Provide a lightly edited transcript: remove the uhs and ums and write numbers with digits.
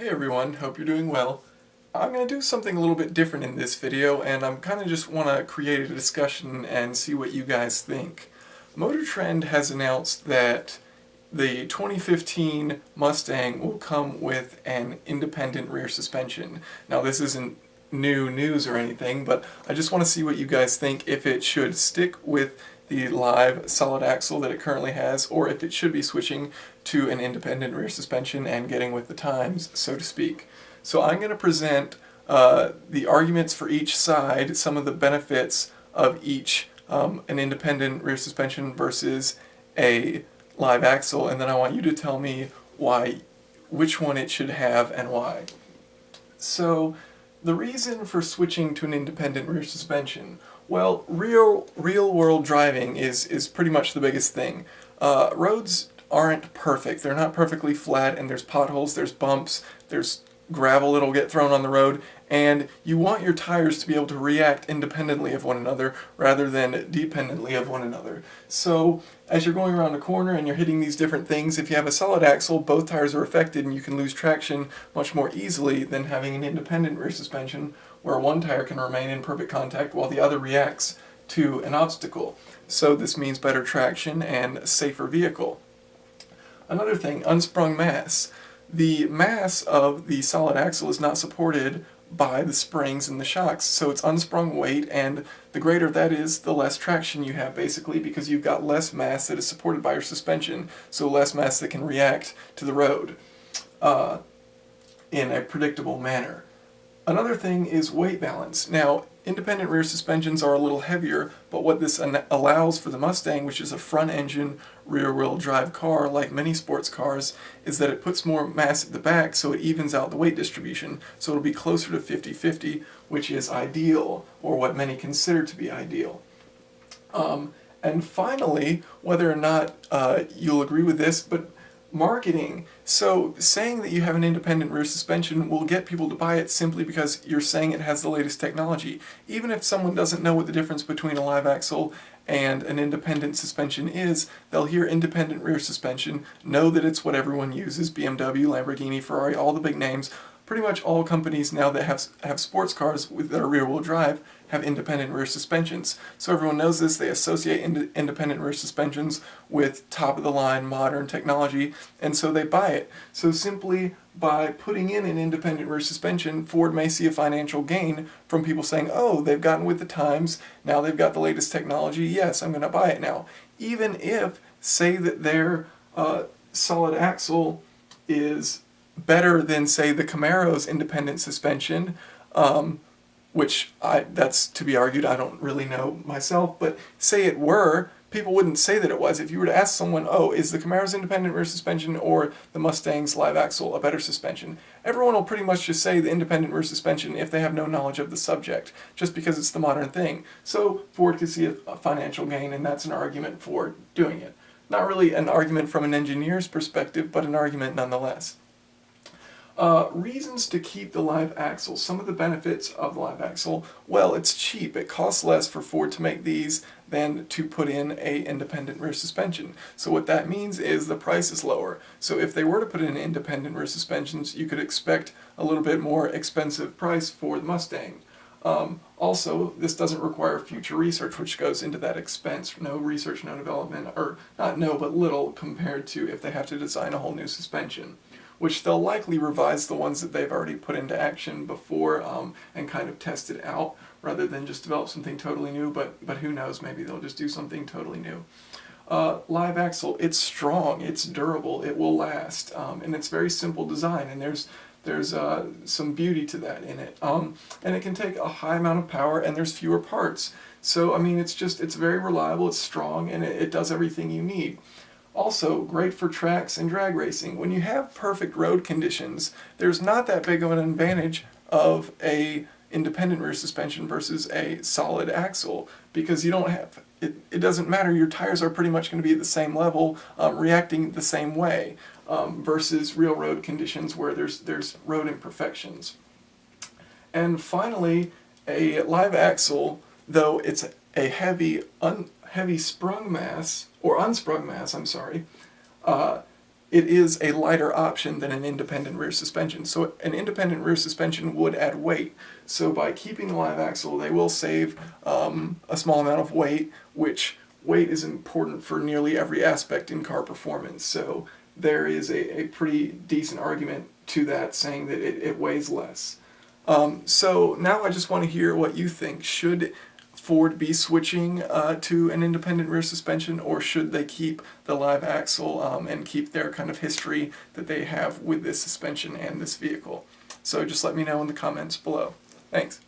Hey everyone, hope you're doing well. I'm going to do something a little bit different in this video, and I'm kind of just want to create a discussion and see what you guys think. Motor Trend has announced that the 2015 Mustang will come with an independent rear suspension. Now this isn't new news or anything, but I just want to see what you guys think, if it should stick with the live solid axle that it currently has, or if it should be switching to an independent rear suspension and getting with the times, so to speak. So I'm going to present the arguments for each side, some of the benefits of each, an independent rear suspension versus a live axle, and then I want you to tell me which one it should have and why. So the reason for switching to an independent rear suspension, well, real world driving is pretty much the biggest thing. Roads aren't perfect. They're not perfectly flat, and there's potholes, there's bumps, there's gravel that'll get thrown on the road, and you want your tires to be able to react independently of one another rather than dependently of one another. So as you're going around a corner and you're hitting these different things, if you have a solid axle, both tires are affected and you can lose traction much more easily than having an independent rear suspension where one tire can remain in perfect contact while the other reacts to an obstacle. So this means better traction and a safer vehicle. Another thing, unsprung mass. The mass of the solid axle is not supported by the springs and the shocks, so it's unsprung weight, and the greater that is, the less traction you have, basically, because you've got less mass that is supported by your suspension, so less mass that can react to the road in a predictable manner. Another thing is weight balance. Now, independent rear suspensions are a little heavier, but what this allows for the Mustang, which is a front-engine, rear-wheel drive car like many sports cars, is that it puts more mass at the back, so it evens out the weight distribution. So it'll be closer to 50-50, which is ideal, or what many consider to be ideal. And finally, whether or not you'll agree with this, but marketing. So saying that you have an independent rear suspension will get people to buy it simply because you're saying it has the latest technology. Even if someone doesn't know what the difference between a live axle and an independent suspension is, they'll hear independent rear suspension, know that it's what everyone uses, BMW, Lamborghini, Ferrari, all the big names. Pretty much all companies now that have sports cars that are rear-wheel drive have independent rear suspensions. So everyone knows this. They associate independent rear suspensions with top-of-the-line modern technology, and so they buy it. So simply by putting in an independent rear suspension, Ford may see a financial gain from people saying, oh, they've gotten with the times, now they've got the latest technology, yes, I'm going to buy it now. Even if, say that their solid axle is better than, say, the Camaro's independent suspension, which that's to be argued, I don't really know myself, but say it were, people wouldn't say that it was. If you were to ask someone, oh, is the Camaro's independent rear suspension or the Mustang's live axle a better suspension? Everyone will pretty much just say the independent rear suspension if they have no knowledge of the subject, just because it's the modern thing. So Ford could see a financial gain, and that's an argument for doing it. Not really an argument from an engineer's perspective, but an argument nonetheless. Reasons to keep the live axle. Some of the benefits of the live axle, well, it's cheap. It costs less for Ford to make these than to put in a independent rear suspension. So what that means is the price is lower. So if they were to put in independent rear suspensions, you could expect a little bit more expensive price for the Mustang. Also, this doesn't require future research, which goes into that expense. No research, no development, or not no, but little compared to if they have to design a whole new suspension, which they'll likely revise the ones that they've already put into action before and kind of test it out rather than just develop something totally new, but who knows, maybe they'll just do something totally new. Live axle, it's strong, it's durable, it will last, and it's very simple design, and there's some beauty to that in it. And it can take a high amount of power, and there's fewer parts. So, I mean, it's very reliable, it's strong, and it does everything you need. Also, great for tracks and drag racing. When you have perfect road conditions, there's not that big of an advantage of a independent rear suspension versus a solid axle, because you don't have, it doesn't matter, your tires are pretty much going to be at the same level, reacting the same way, versus real road conditions where there's road imperfections. And finally, a live axle, though it's a heavy sprung mass, or unsprung mass, I'm sorry, it is a lighter option than an independent rear suspension. So an independent rear suspension would add weight. So by keeping the live axle, they will save a small amount of weight, which weight is important for nearly every aspect in car performance. So there is a pretty decent argument to that, saying that it weighs less. So now I just want to hear what you think. Should Ford be switching to an independent rear suspension, or should they keep the live axle and keep their kind of history that they have with this suspension and this vehicle? So just let me know in the comments below. Thanks.